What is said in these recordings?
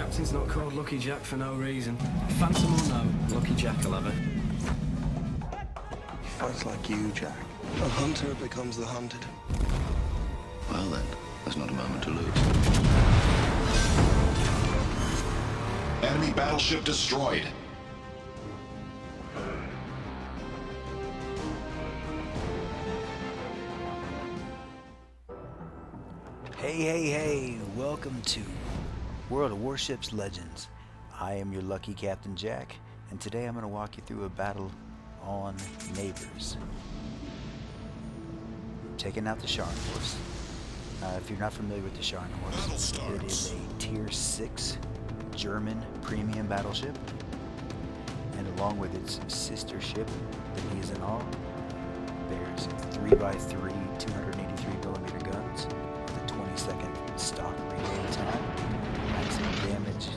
captain's not called Lucky Jack for no reason. Phantom or no, Lucky Jack will have it. He fights like you, Jack. A hunter becomes the hunted. Well then, there's not a moment to lose. Enemy battleship destroyed. Hey, welcome to World of Warships Legends. I am your lucky Captain Jack, and today I'm going to walk you through a battle on Neighbors. Taking out the Scharnhorst. If you're not familiar with the Scharnhorst, it is a Tier 6 German premium battleship, and along with its sister ship, the Mies-en-All, bears 3x3 283mm guns, 20-second stock reload time, maximum damage,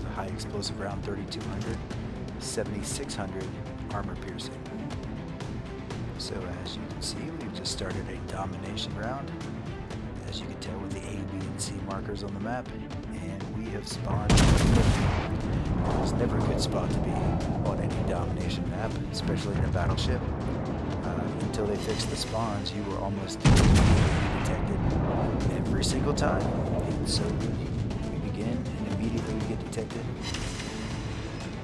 a high explosive round 3200, 7600 armor piercing. So as you can see, we've just started a domination round, as you can tell with the A, B, and C markers on the map, and we have spawned. It's never a good spot to be on any domination map, especially in a battleship. Until they fix the spawns, you were almost detected every single time. And so we begin, and immediately we get detected.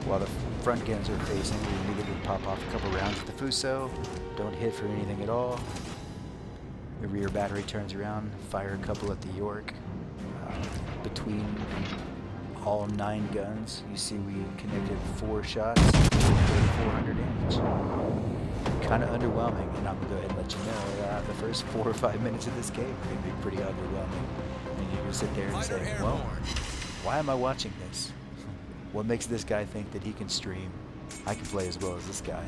While the front guns are facing, we immediately pop off a couple rounds at the Fuso, don't hit for anything at all. The rear battery turns around, fire a couple at the York. Between all 9 guns, you see we connected 4 shots, 400 damage. Kind of underwhelming, and I'm going to go ahead and let you know the first 4 or 5 minutes of this game are going to be pretty underwhelming. And you can sit there and say, well, why am I watching this? What makes this guy think that he can stream? I can play as well as this guy,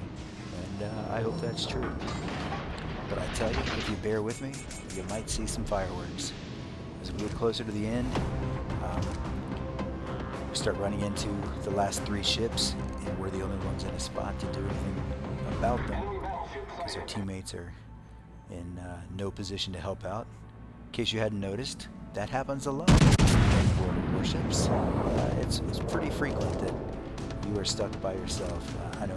and I hope that's true. But I tell you, if you bear with me, you might see some fireworks. As we get closer to the end, we start running into the last 3 ships, and we're the only ones in a spot to do anything about them, because our teammates are in no position to help out. In case you hadn't noticed, that happens a lot in World of Warships. It's pretty frequent that you are stuck by yourself. I know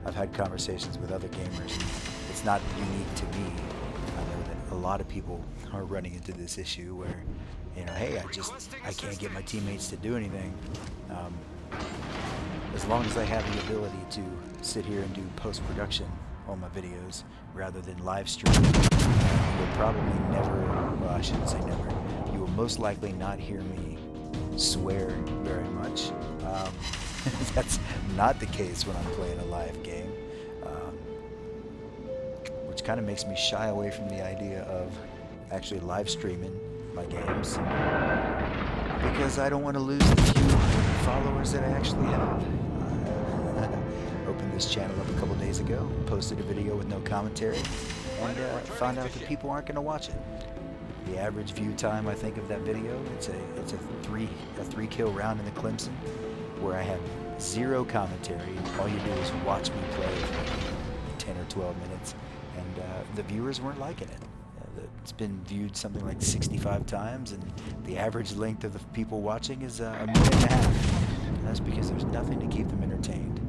I've had conversations with other gamers, and it's not unique to me. I know that a lot of people are running into this issue where, you know, hey, I can't get my teammates to do anything. As long as I have the ability to sit here and do post-production on my videos rather than live stream, you'll probably never, well, I shouldn't say never, you will most likely not hear me swear very much. That's not the case when I'm playing a live game, which kind of makes me shy away from the idea of actually live streaming my games, because I don't want to lose the few followers that I actually have. Opened this channel up a couple days ago, posted a video with no commentary, and found out that people aren't going to watch it. The average view time, I think, of that video, it's a 3 kill round in the Clemson, where I have 0 commentary. All you do is watch me play for 10 or 12 minutes, and the viewers weren't liking it. It's been viewed something like 65 times, and the average length of the people watching is a minute and a half. And that's because there's nothing to keep them entertained.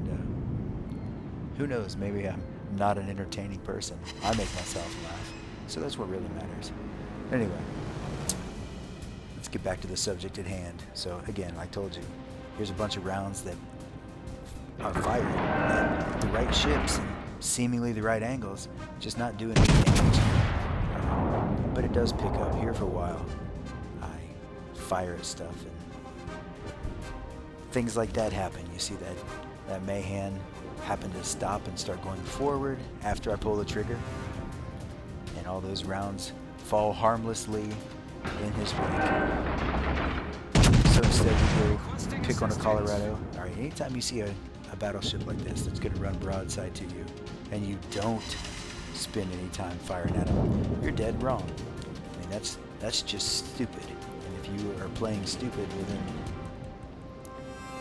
And who knows, maybe I'm not an entertaining person. I make myself laugh, so that's what really matters. Anyway, let's get back to the subject at hand. So again, like I told you, here's a bunch of rounds that are fired at the right ships and seemingly the right angles, just not doing any damage. But it does pick up here for a while. I fire at stuff, and things like that happen. You see that Mayhem happen to stop and start going forward after I pull the trigger, and all those rounds fall harmlessly in his wake. So instead we go pick on a Colorado. Alright, anytime you see a battleship like this that's going to run broadside to you, and you don't spend any time firing at them, you're dead wrong. I mean, that's just stupid. And if you are playing stupid, well then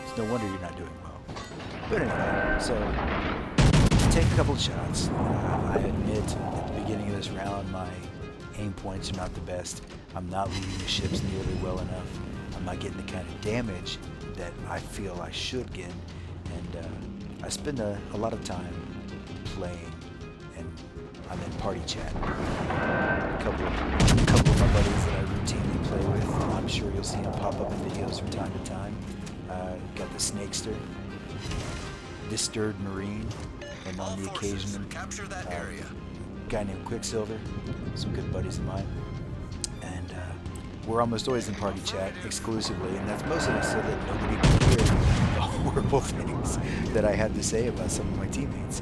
it's no wonder you're not doing well. But anyway, so take a couple of shots. I admit at the beginning of this round my aim points are not the best. I'm not leading the ships nearly well enough. I'm not getting the kind of damage that I feel I should get. And I spend a lot of time playing, and I'm in party chat. A couple of my buddies that I routinely play with. I'm sure you'll see them pop up in videos from time to time. Got the Snakester, this Stirred Marine, and on the occasion, guy named Quicksilver, some good buddies of mine. And we're almost always in party chat exclusively, and that's mostly so that nobody can hear the horrible things that I had to say about some of my teammates.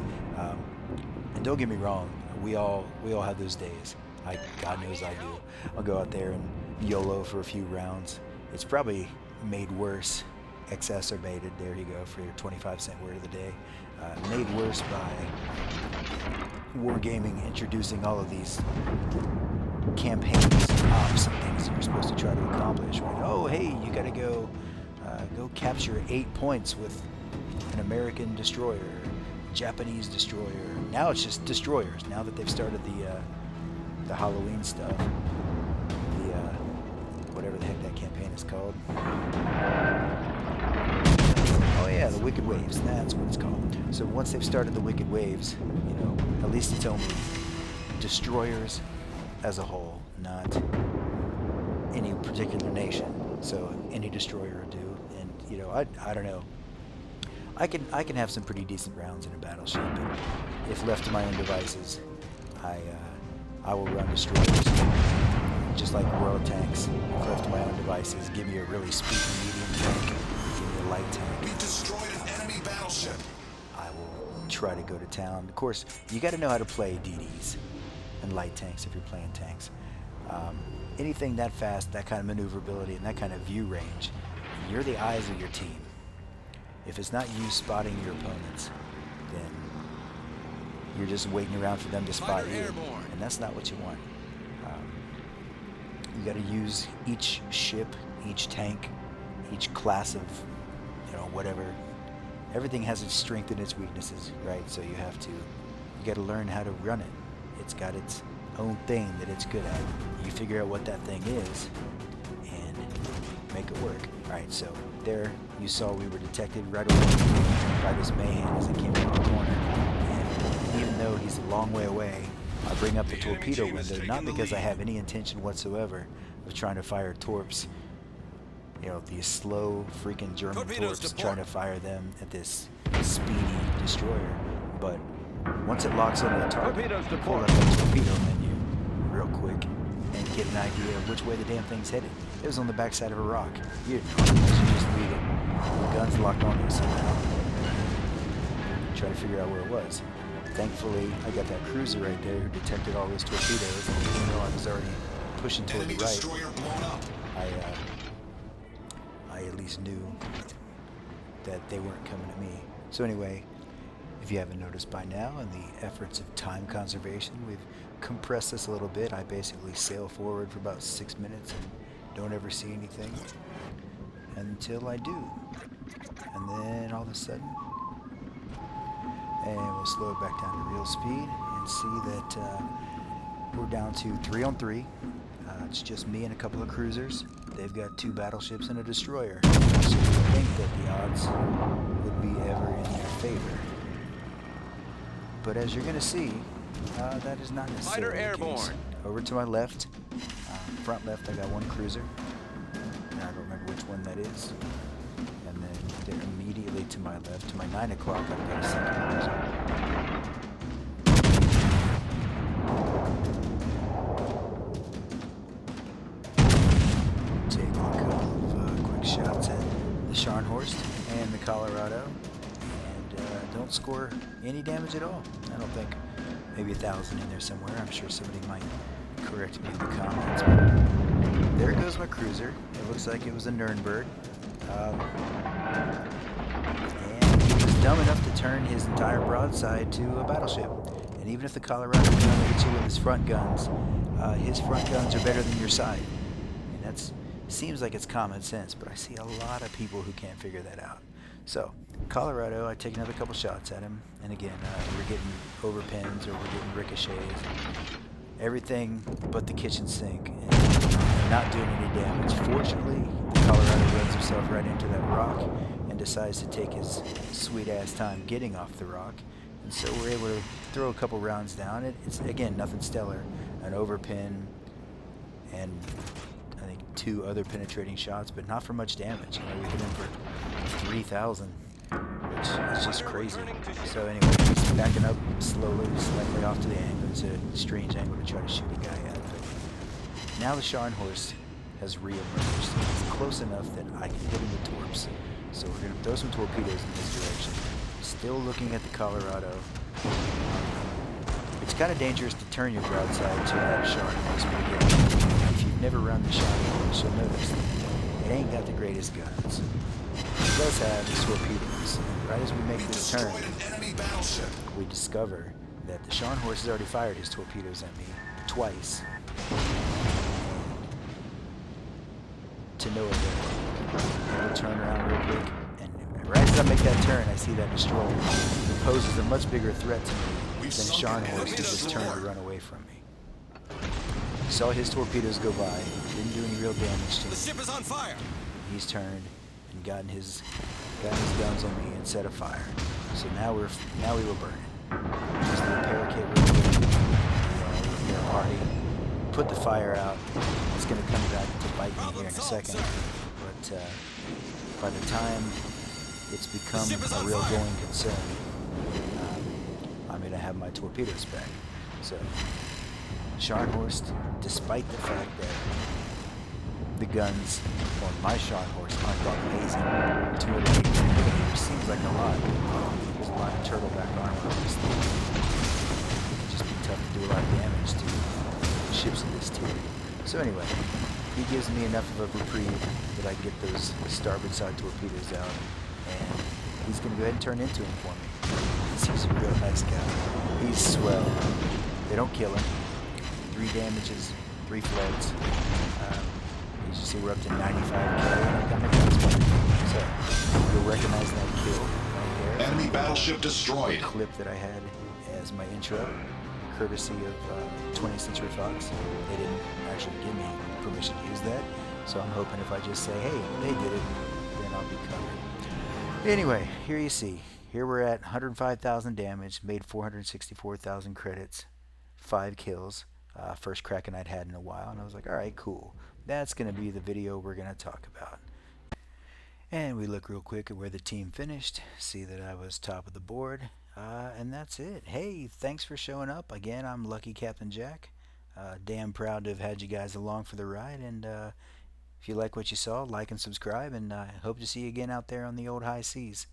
And don't get me wrong, we all have those days. God knows I do. I'll go out there and YOLO for a few rounds. It's probably made worse, exacerbated, there you go for your 25-cent word of the day, made worse by Wargaming introducing all of these campaigns, ops, and things that you're supposed to try to accomplish. Right? Oh, hey, you gotta go capture 8 points with an American destroyer, Japanese destroyer. Now it's just destroyers. Now that they've started the Halloween stuff, the whatever the heck that campaign is called. Oh yeah, the Wicked Waves. That's what it's called. So once they've started the Wicked Waves, you know, at least it's only destroyers as a whole, not any particular nation. So any destroyer will do. And you know, I don't know. I can have some pretty decent rounds in a battleship, but if left to my own devices, I will run destroyers. Just like World Tanks, if left to my own devices, give me a really speedy medium tank, give me a light tank. We destroyed an enemy battleship. I will try to go to town. Of course, you got to know how to play DDs and light tanks if you're playing tanks. Anything that fast, that kind of maneuverability, and that kind of view range, you're the eyes of your team. If it's not you spotting your opponents, then you're just waiting around for them to spot you, and that's not what you want. You got to use each ship, each tank, each class of, you know, whatever. Everything has its strength and its weaknesses, right? So you got to learn how to run it. It's got its own thing that it's good at. You figure out what that thing is and make it work. All right, so there you saw we were detected right away by this mayhem as it came around the corner. And even though he's a long way away, I bring up the torpedo window, not because I have any intention whatsoever of trying to fire torps. You know, these slow freaking German torps, trying to fire them at this speedy destroyer. But once it locks onto the target, you pull up the torpedo menu real quick and get an idea of which way the damn thing's headed. It was on the backside of a rock. You didn't know, you should just leave it. The gun's locked onto it somehow. Try to figure out where it was. Thankfully, I got that cruiser right there who detected all those torpedoes, and even though I was already pushing toward the right, I at least knew that they weren't coming at me. So anyway, if you haven't noticed by now, in the efforts of time conservation, we've compressed this a little bit. I basically sail forward for about 6 minutes and don't ever see anything until I do. And then all of a sudden, and we'll slow it back down to real speed and see that we're down to 3 on 3. It's just me and a couple of cruisers. They've got 2 battleships and a destroyer. So you'd think that the odds would be ever in their favor. But as you're going to see, that is not necessarily the case. Over to my left, front left, I got 1 cruiser. And I don't remember which one that is. And then there immediately to my left, to my 9 o'clock, I've got a 2nd cruiser. Taking a couple of quick shots at the Scharnhorst and the Colorado, and don't score any damage at all. I don't think. Maybe 1,000 in there somewhere. I'm sure somebody might correct me in the comments. But there goes my cruiser. It looks like it was a Nuremberg. And he was dumb enough to turn his entire broadside to a battleship. And even if the Colorado can only hit you with his front guns are better than your side. And that seems like it's common sense, but I see a lot of people who can't figure that out. So, Colorado, I take another couple shots at him, and again, we're getting overpins or we're getting ricochets. everything but the kitchen sink, and not doing any damage. Fortunately, Colorado runs himself right into that rock and decides to take his sweet-ass time getting off the rock. And so we're able to throw a couple rounds down. It's, again, nothing stellar. An overpin and I think 2 other penetrating shots, but not for much damage. You know, we hit him for 3,000, which is just crazy. So anyway, he's backing up slowly, slightly off to the angle. It's a strange angle to try to shoot a guy at. But now the Scharnhorst has re-emerged. It's close enough that I can hit him with torps. So we're going to throw some torpedoes in this direction. Still looking at the Colorado. It's kind of dangerous to turn your broadside to that Scharnhorst, but again, if you've never run the Scharnhorst, you'll notice that it ain't got the greatest guns. It does have the torpedoes. Right as we make this turn, we discover that the Scharnhorst has already fired his torpedoes at me twice. To no avail. We'll turn around real quick, and right as I make that turn, I see that destroyer. It poses a much bigger threat to me than a Scharnhorst who just turned to run away from me. Saw his torpedoes go by, didn't do any real damage to me. The ship is on fire. He's turned and gotten his guns on me and set a fire. So now we were burning. Just the repair kit real quick. We're gonna party. Put the fire out. It's gonna come back to bite me here in a second. But by the time it's become a real going concern, I'm gonna have my torpedoes back. So Scharnhorst, despite the fact that the guns on my Scharnhorst aren't that amazing, 280 millimeters seems like a lot. There's a lot of turtleback armor on this thing. It can just be tough to do a lot of damage to ships in this tier. So anyway, he gives me enough of a reprieve that I can get those starboard side torpedoes out, and he's going to go ahead and turn into him for me. He's a real nice guy. He's swell. They don't kill him. 3 damages, 3 floods. As you see, we're up to 95k, and I've got my guns firing. So you'll recognize that kill right there. Enemy battleship destroyed. The clip that I had as my intro, courtesy of 20th Century Fox. They didn't actually give me permission to use that, so I'm hoping if I just say, hey, they did it, then I'll be covered. Anyway, here you see. Here we're at 105,000 damage, made 464,000 credits, 5 kills. First Kraken I'd had in a while, and I was like, alright, cool. That's going to be the video we're going to talk about. And we look real quick at where the team finished, see that I was top of the board, and that's it. Hey, thanks for showing up. Again, I'm Lucky Captain Jack. Damn proud to have had you guys along for the ride, and if you like what you saw, like and subscribe, and I hope to see you again out there on the old high seas.